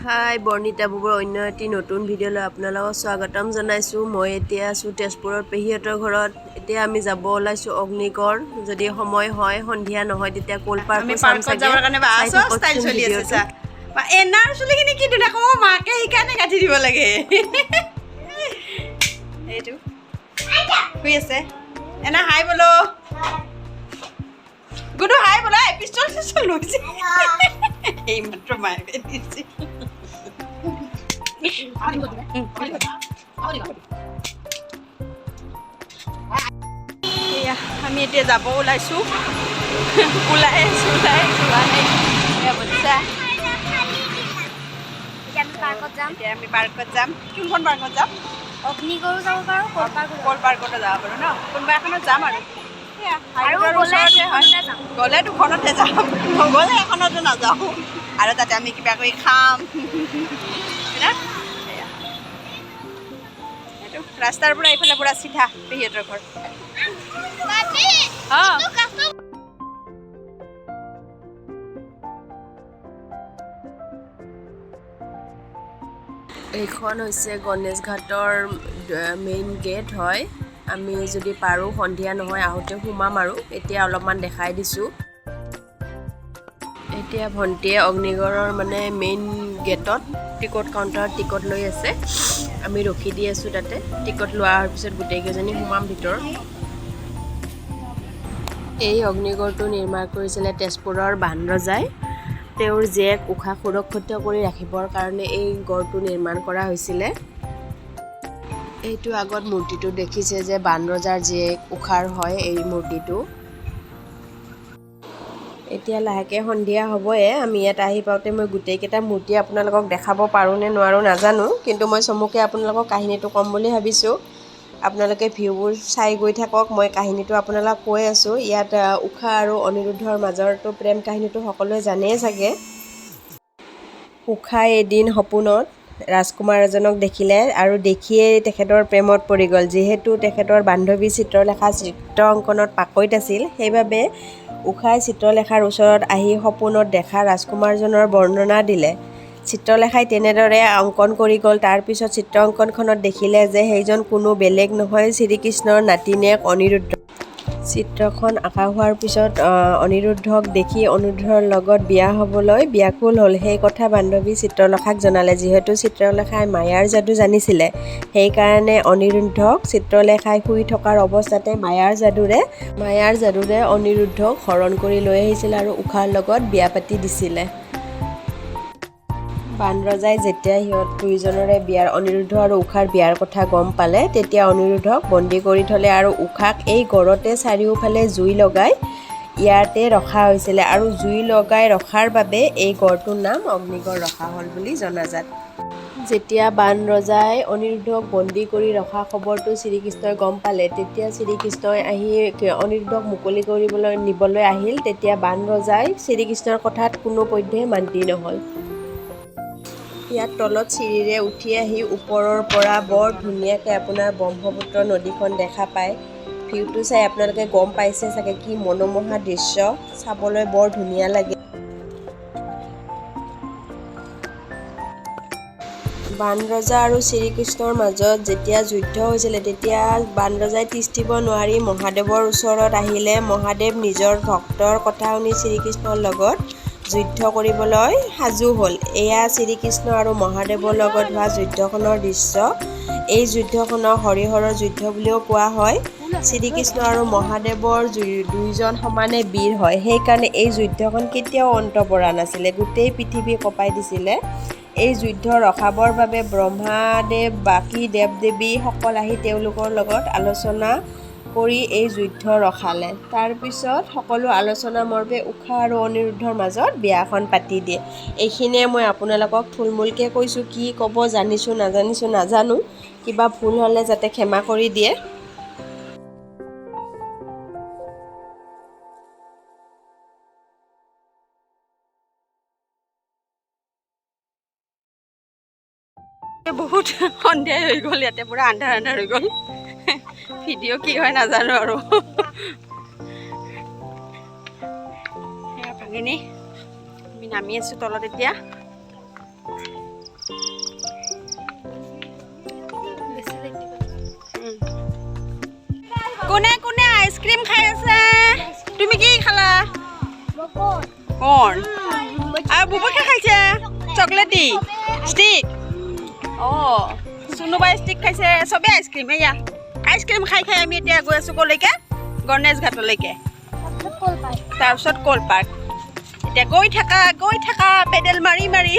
হাই বৰ্ণিতা বুবৰ অন্য এটি নতুন ভিডিঅ'লৈ আপোনালোকক স্বাগতম জনাইছোঁ। মই এতিয়া আছোঁ তেজপুৰৰ পেহীহঁতৰ ঘৰত। এতিয়া আমি যাব ওলাইছোঁ অগ্নিগড়। যদি সময় হয় সন্ধিয়া নহয় তেতিয়া কোল পাৰ্কত চাম চাগে। ষ্টাইল চলি আছে চা। এনাৰ চুলিখিনি কি ধুনীয়া কওঁ মাকে সেইকাৰণে গাঁঠি দিব লাগে। এইটো শুই আছে এনা হাই বোলো গুডু হাই বোলো পিষ্টল চিষ্টল লৈছে এই মাত্ৰ মাকে দিছে। আমি এতিয়া যাব ওলাইছোঁ ওলাই আছোঁ এতিয়া আমি পাৰ্কত যাম। কোনখন পাৰ্কত যাম? অগ্নিগড়ো যাব পাৰোঁ, কোল পাৰ্কতো যাব পাৰোঁ ন। কোনোবা এখনত যাম আৰু গ'লে দুখনতে যাম, নগ'লে এখনতো নাযাওঁ। আৰু তাতে আমি কিবা কৰি খাম। এইটো ৰাস্তাৰ পৰা এইফালে পুৰা চিধা পেহীহঁতৰ ঘৰ। এইখন হৈছে গণেশ ঘাটৰ মেইন গেট হয়। আমি যদি পাৰোঁ সন্ধিয়া নহয় আহোঁতে সোমাম আৰু এতিয়া অলপমান দেখাই দিছোঁ। এতিয়া ভণ্টিয়ে অগ্নিগড়ৰ মানে মেইন গেটত টিকট কাউণ্টাৰত টিকট লৈ আছে। আমি ৰখি দি আছোঁ তাতে। টিকট লোৱাৰ পিছত গোটেইকেইজনী সোমাম ভিতৰত। এই অগ্নিগড়টো নিৰ্মাণ কৰিছিলে তেজপুৰৰ বান ৰজাই। তেওঁৰ জীয়েক উষা সুৰক্ষিত কৰি ৰাখিবৰ কাৰণে এই গড়টো নিৰ্মাণ কৰা হৈছিলে। এইটো আগত মূৰ্তিটো দেখিছে যে বান ৰজাৰ জীয়েক উষাৰ হয় এই মূৰ্তিটো। এতিয়া লাহেকৈ সন্ধিয়া হ'বয়ে। আমি ইয়াত আহি পাওঁতে মই গোটেইকেইটা মূৰ্তি আপোনালোকক দেখাব পাৰোঁ নে নোৱাৰোঁ নাজানো, কিন্তু মই চমুকৈ আপোনালোকক কাহিনীটো ক'ম বুলি ভাবিছোঁ। আপোনালোকে ভিউবোৰ চাই গৈ থাকক, মই কাহিনীটো আপোনালোকক কৈ আছোঁ। ইয়াত উষা আৰু অনিৰুদ্ধৰ মাজৰতো প্ৰেম কাহিনীটো সকলোৱে জানেই চাগে। উষাই এদিন সপোনত ৰাজকুমাৰ এজনক দেখিলে আৰু দেখিয়েই তেখেতৰ প্ৰেমত পৰি গ'ল। যিহেতু তেখেতৰ বান্ধৱী চিত্ৰলেখা চিত্ৰ অংকনত পাকৈত আছিল, সেইবাবে উষাই চিত্ৰলেখাৰ ওচৰত আহি সপোনত দেখা ৰাজকুমাৰজনৰ বৰ্ণনা দিলে। চিত্ৰলেখাই তেনেদৰে অংকন কৰি গ'ল। তাৰপিছত চিত্ৰ অংকনখনত দেখিলে যে সেইজন কোনো বেলেগ নহয়, শ্ৰীকৃষ্ণৰ নাতিনীয়েক অনিৰুদ্ধ। চিত্ৰখন আঁকা হোৱাৰ পিছত অনিৰুদ্ধক দেখি অনিৰুদ্ধৰ লগত বিয়া হ'বলৈ ব্যাকুল হ'ল। সেই কথা বান্ধৱী চিত্ৰলেখাক জনালে। যিহেতু চিত্ৰলেখাই মায়াৰ যাদু জানিছিলে, সেইকাৰণে অনিৰুদ্ধক চিত্ৰলেখাই শুই থকাৰ অৱস্থাতে মায়াৰ যাদুৰে অনিৰুদ্ধক হৰণ কৰি লৈ আহিছিলে আৰু উষাৰ লগত বিয়া পাতি দিছিলে। বান ৰজাই যেতিয়া সিহঁত দুয়োজনৰে অনিৰুদ্ধ আৰু উষাৰ বিয়াৰ কথা গম পালে, তেতিয়া অনিৰুদ্ধক বন্দী কৰি থ'লে আৰু উষাক এই গড়তে চাৰিওফালে জুই লগাই ইয়াতে ৰখা হৈছিলে। আৰু জুই লগাই ৰখাৰ বাবে এই গড়টোৰ নাম অগ্নিগড় ৰখা হ'ল বুলি জনাজাত। যেতিয়া বান ৰজাই অনিৰুদ্ধক বন্দী কৰি ৰখা খবৰটো শ্ৰীকৃষ্ণই গম পালে, তেতিয়া শ্ৰীকৃষ্ণই আহি অনিৰুদ্ধক মুকলি কৰিবলৈ নিবলৈ আহিল। তেতিয়া বান ৰজাই শ্ৰীকৃষ্ণৰ কথাত কোনোপধ্যে মান্তি নহ'ল। ইয়াত তলত চিৰিৰে উঠি আহি ওপৰৰ পৰা বৰ ধুনীয়াকৈ আপোনাৰ ব্ৰহ্মপুত্ৰ নদীখন দেখা পায়। ভিউটো চাই আপোনালোকে গম পাইছে চাগে কি মনোমোহা দৃশ্য, চাবলৈ বৰ ধুনীয়া লাগে। বান ৰজা আৰু শ্ৰীকৃষ্ণৰ মাজত যেতিয়া যুদ্ধ হৈছিলে, তেতিয়া বান ৰজাই তিষ্ঠিব নোৱাৰি মহাদেৱৰ ওচৰত আহিলে। মহাদেৱ নিজৰ ভক্তৰ কথা শুনি শ্ৰীকৃষ্ণৰ লগত যুদ্ধ কৰিবলৈ সাজু হ'ল। এয়া শ্ৰীকৃষ্ণ আৰু মহাদেৱৰ লগত হোৱা যুদ্ধখনৰ দৃশ্য। এই যুদ্ধখনক হৰিহৰৰ যুদ্ধ বুলিও কোৱা হয়। শ্ৰীকৃষ্ণ আৰু মহাদেৱৰ দুয়োজন সমানে বীৰ হয়, সেইকাৰণে এই যুদ্ধখন কেতিয়াও অন্ত পৰা নাছিলে, গোটেই পৃথিৱী কঁপাই দিছিলে। এই যুদ্ধ ৰখাবৰ বাবে ব্ৰহ্মাদেৱ বাকী দেৱ দেৱীসকল আহি তেওঁলোকৰ লগত আলোচনা কৰি এই যুদ্ধ ৰখালে। তাৰপিছত সকলো আলোচনা মৰ্মে উষা আৰু অনিৰুদ্ধৰ মাজত বিয়াখন পাতি দিয়ে। এইখিনিয়ে মই আপোনালোকক থুলমূলকৈ কৈছোঁ। কি ক'ব জানিছোঁ নাজানো, কিবা ভুল হ'লে যাতে ক্ষমা কৰি দিয়ে। বহুত সন্ধিয়া হৈ গ'ল, ইয়াতে পুৰা আন্ধাৰ হৈ গ'ল। ভিডিঅ' কি হয় নাজানো আৰু। ভাঙিনি আমি নামি আছোঁ তলত এতিয়া। কোনে কোনে আইচক্ৰীম খাই আছে তুমি কি খালা বকত কৰ্ণ আৰু বুবুকে খাইছে চকলেটি ষ্টিক অঁ চুনুবাই ষ্টিক খাইছে চবে আইচক্ৰীম এয়া আইচক্ৰীম খাই খাই আমি এতিয়া গৈ আছোঁ ক'লৈকে গণেশ ঘাটলৈকে তাৰপিছত কল পাৰ্ক এতিয়া গৈ থাকা পেডেল মাৰি মাৰি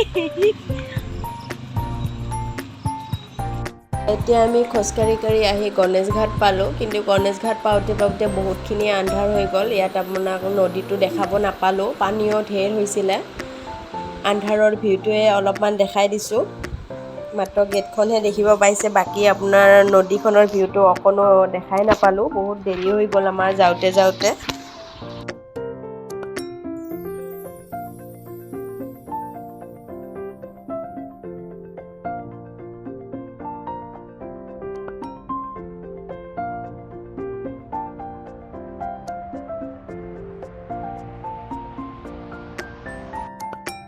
এতিয়া আমি খোজকাঢ়ি আহি গণেশ ঘাট পালোঁ কিন্তু গণেশ ঘাট পাওঁতে বহুতখিনি আন্ধাৰ হৈ গ'ল ইয়াত আপোনাক নদীটো দেখাব নাপালোঁ পানীও ঢেৰ হৈছিলে আন্ধাৰৰ ভিউটোৱে অলপমান দেখাই দিছোঁ মাত্ৰ গেটখনহে দেখিব পাইছে বাকী আপোনাৰ নদীখনৰ ভিউটো অকণো দেখাই নাপালোঁ বহুত দেৰি হৈ গ'ল আমাৰ যাওঁতে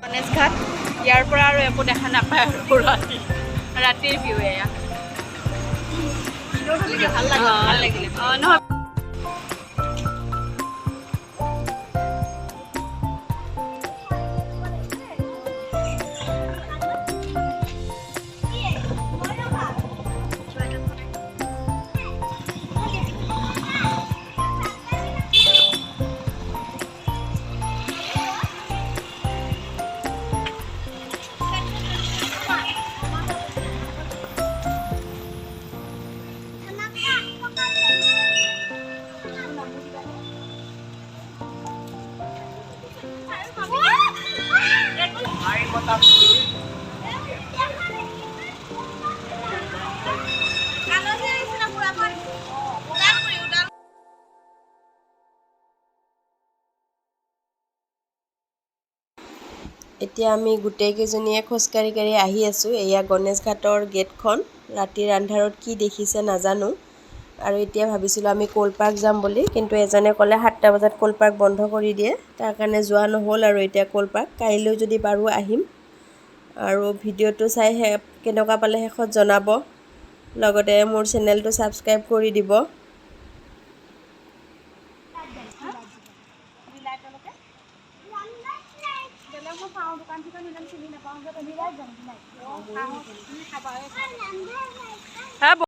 গণেশ ঘাট ইয়াৰ পৰা আৰু একো দেখা নাপায় আৰু ৰাতিৰ ভিউ এয়া ভাল লাগিলে অঁ নহয় এতিয়া আমি গোটেইকেইজনীয়ে খোজকাঢ়ি আহি আছোঁ এয়া গণেশ ঘাটৰ গেটখন ৰাতিৰ আন্ধাৰত কি দেখিছে নাজানো আৰু এতিয়া ভাবিছিলোঁ আমি কল পাৰ্ক যাম বুলি কিন্তু এজনে ক'লে 7টা বজাত কল পাৰ্ক বন্ধ কৰি দিয়ে তাৰ কাৰণে যোৱা নহ'ল আৰু এতিয়া কল পাৰ্ক কাইলৈ যদি পাৰোঁ আহিম আৰু ভিডিঅ'টো চাই কেনেকুৱা পালে শেষত জনাব লগতে মোৰ চেনেলটো ছাবস্ক্ৰাইব কৰি দিব দোকান চিনি নাপাওঁ যে